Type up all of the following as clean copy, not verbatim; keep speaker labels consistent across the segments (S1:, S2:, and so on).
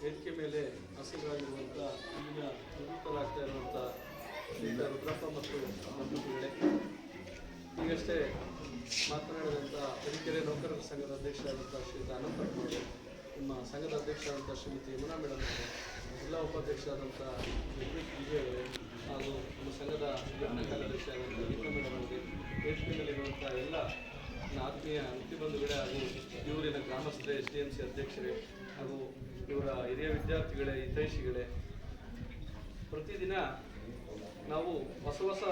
S1: ವೇದಿಕೆ ಮೇಲೆ ಹಸಿರಾಗಿರುವಂಥ ಇಲ್ಲಿನ ನಿವೃತ್ತರಾಗ್ತಾ ಇರುವಂಥ ಶ್ರೀಯುತ ರುದ್ರಪ್ಪ ಮತ್ತು ಬಂಧುಗಳೇ, ಈಗಷ್ಟೇ ಮಾತನಾಡಿದಂಥ ತರೀಕೆರೆ ನೌಕರರ ಸಂಘದ ಅಧ್ಯಕ್ಷರಾದಂಥ ಶ್ರೀಯುತ ಅನಂತರವರು, ನಿಮ್ಮ ಸಂಘದ ಅಧ್ಯಕ್ಷರಾದಂಥ ಶ್ರೀಮತಿ ಯಮುನಾ ಮೇಡಮ್ ಅವರು, ಜಿಲ್ಲಾ ಉಪಾಧ್ಯಕ್ಷರಾದಂಥ ಜಗದೀಶ್ ವಿಜಯ್ ಅವರೇ ಹಾಗೂ ನಮ್ಮ ಸಂಘದ ವಿಜ್ಞಾನ ಕಾರ್ಯದರ್ಶಿಯಾದಂಥ ಗೀತಾ ಮೇಡಮ್ ಅವರಿಗೆ, ವೇದಿಕೆ ಮೇಲಿರುವಂಥ ಎಲ್ಲ ನನ್ನ ಆತ್ಮೀಯ ವೃತ್ತಿಬಂಧುಗಳೇ ಹಾಗೂ ಇವರಿನ ಗ್ರಾಮಸ್ಥರೇ, SDMC ಅಧ್ಯಕ್ಷರೇ ಹಾಗೂ ಇವರ ಹಿರಿಯ ವಿದ್ಯಾರ್ಥಿಗಳೇ, ಹಿತೈಷಿಗಳೇ, ಪ್ರತಿದಿನ ನಾವು ಹೊಸ ಹೊಸ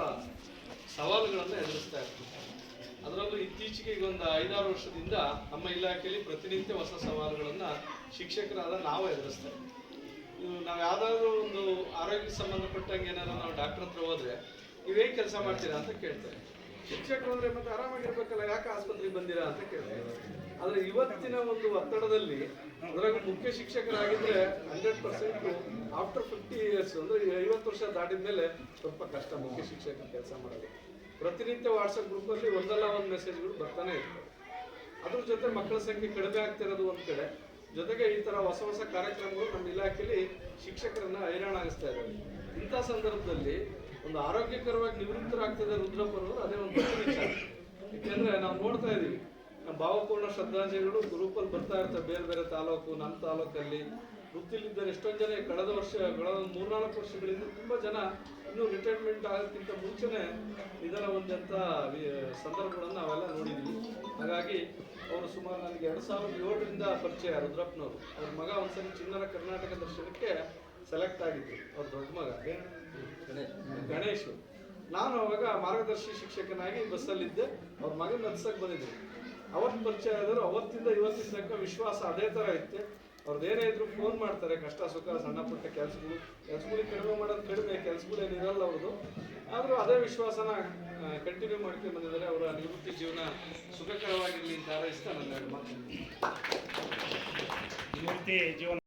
S1: ಸವಾಲುಗಳನ್ನು ಎದುರಿಸ್ತಾ ಇರ್ತೀವಿ. ಅದರಲ್ಲೂ ಇತ್ತೀಚೆಗೆ ಈಗ ಒಂದು 5-6 ವರ್ಷದಿಂದ ನಮ್ಮ ಇಲಾಖೆಯಲ್ಲಿ ಪ್ರತಿನಿತ್ಯ ಹೊಸ ಸವಾಲುಗಳನ್ನು ಶಿಕ್ಷಕರಾದ ನಾವು ಎದುರಿಸ್ತಾ ಇದ್ದೀವಿ. ನಾವು ಯಾವುದಾದ್ರೂ ಒಂದು ಆರೋಗ್ಯಕ್ಕೆ ಸಂಬಂಧಪಟ್ಟಂಗೆ ಏನಾದ್ರು ನಾವು ಡಾಕ್ಟರ್ ಹತ್ರ ಹೋದ್ರೆ ನೀವೇನು ಕೆಲಸ ಮಾಡ್ತೀರಾ ಅಂತ ಕೇಳ್ತಾರೆ. ಶಿಕ್ಷಕರು ಅಂದರೆ ಮತ್ತೆ ಆರಾಮಾಗಿರ್ಬೇಕಲ್ಲ, ಯಾಕೆ ಆಸ್ಪತ್ರೆಗೆ ಬಂದಿರಾ ಅಂತ ಕೇಳ್ತಾರೆ. ಆದರೆ ಇವತ್ತಿನ ಒಂದು ಒತ್ತಡದಲ್ಲಿ ಅದರಾಗ ಮುಖ್ಯ ಶಿಕ್ಷಕರಾಗಿದ್ದರೆ 100% ಆಫ್ಟರ್ 50 years ಅಂದರೆ 50 ವರ್ಷ ದಾಟಿದ ಮೇಲೆ ಸ್ವಲ್ಪ ಕಷ್ಟ ಮುಖ್ಯ ಶಿಕ್ಷಕರ ಕೆಲಸ ಮಾಡೋದು. ಪ್ರತಿನಿತ್ಯ ವಾಟ್ಸಪ್ ಗ್ರೂಪಲ್ಲಿ ಒಂದಲ್ಲ ಒಂದು ಮೆಸೇಜ್ಗಳು ಬರ್ತಾನೆ ಇರ್ತವೆ. ಅದ್ರ ಜೊತೆ ಮಕ್ಕಳ ಸಂಖ್ಯೆ ಕಡಿಮೆ ಆಗ್ತಿರೋದು ಒಂದು ಕಡೆ, ಜೊತೆಗೆ ಈ ಥರ ಹೊಸ ಹೊಸ ಕಾರ್ಯಕ್ರಮಗಳು ನಮ್ಮ ಇಲಾಖೆಯಲ್ಲಿ ಶಿಕ್ಷಕರನ್ನ ಹೈರಾಣಾಗಿಸ್ತಾ ಇದ್ದಾವೆ. ಇಂಥ ಸಂದರ್ಭದಲ್ಲಿ ಒಂದು ಆರೋಗ್ಯಕರವಾಗಿ ನಿವೃತ್ತರಾಗ್ತಿದ್ದ ರುದ್ರಪ್ಪನವರು ಅದೇ ಒಂದು ದೊಡ್ಡ ವಿಚಾರ. ಯಾಕೆಂದರೆ ನಾವು ನೋಡ್ತಾ ಇದ್ದೀವಿ, ನಮ್ಮ ಭಾವಪೂರ್ಣ ಶ್ರದ್ಧಾಂಜಲಿಗಳು ಗ್ರೂಪಲ್ಲಿ ಬರ್ತಾ ಇರ್ತವೆ. ಬೇರೆ ಬೇರೆ ತಾಲೂಕು, ನಮ್ಮ ತಾಲೂಕಲ್ಲಿ ವೃತ್ತಿಲಿದ್ದರೆ ಎಷ್ಟೊಂದು ಜನ ಕಳೆದ 3-4 ವರ್ಷಗಳಿಂದ ತುಂಬ ಜನ ಇನ್ನೂ ರಿಟೈರ್ಮೆಂಟ್ ಆಗೋದಕ್ಕಿಂತ ಮುಂಚೆನೇ ನಿಧನ ಹೊಂದಂಥ ಸಂದರ್ಭಗಳನ್ನು ನಾವೆಲ್ಲ ನೋಡಿದ್ವಿ. ಹಾಗಾಗಿ ಅವರು ಸುಮಾರು ನನಗೆ 2007ರಿಂದ ಪರಿಚಯ ರುದ್ರಪ್ಪನವರು. ಅವ್ರ ಮಗ ಒಂದ್ಸರಿ ಚಿನ್ನರ ಕರ್ನಾಟಕ ದರ್ಶನಕ್ಕೆ ಸೆಲೆಕ್ಟ್ ಆಗಿದ್ರು, ಅವ್ರ ದೊಡ್ಡ ಮಗ ಗಣೇಶ್. ನಾನು ಅವಾಗ ಮಾರ್ಗದರ್ಶಿ ಶಿಕ್ಷಕನಾಗಿ ಬಸ್ಸಲ್ಲಿದ್ದೆ, ಅವ್ರ ಮಗನ ಹತ್ಸಕ್ಕೆ ಬಂದಿದ್ದೆ. ಅವತ್ತು ಪರಿಚಯ ಆದರೂ ಅವತ್ತಿಂದ ಇವತ್ತಿನ ತನಕ ವಿಶ್ವಾಸ ಅದೇ ಥರ ಇತ್ತು. ಅವ್ರದ್ದೇನೇ ಇದ್ರು ಫೋನ್ ಮಾಡ್ತಾರೆ, ಕಷ್ಟ ಸುಖ ಸಣ್ಣ ಪುಟ್ಟ ಕೆಲಸಗಳಿಗೆ ಕಡಿಮೆ ಮಾಡೋದು ಕಡಿಮೆ, ಕೆಲಸಗಳು ಏನಿರಲ್ಲ ಅವ್ರದ್ದು. ಆದರೂ ಅದೇ ವಿಶ್ವಾಸನ ಕಂಟಿನ್ಯೂ ಮಾಡ್ಕೊಂಡು ಬಂದಿದ್ದಾರೆ. ಅವರ ನಿವೃತ್ತಿ ಜೀವನ ಸುಖಕರವಾಗಿರಲಿ ಅಂತ ಹಾರೈಸ್ತಾ ನನ್ನ ಮಾತು.
S2: ನಿವೃತ್ತಿ ಜೀವನ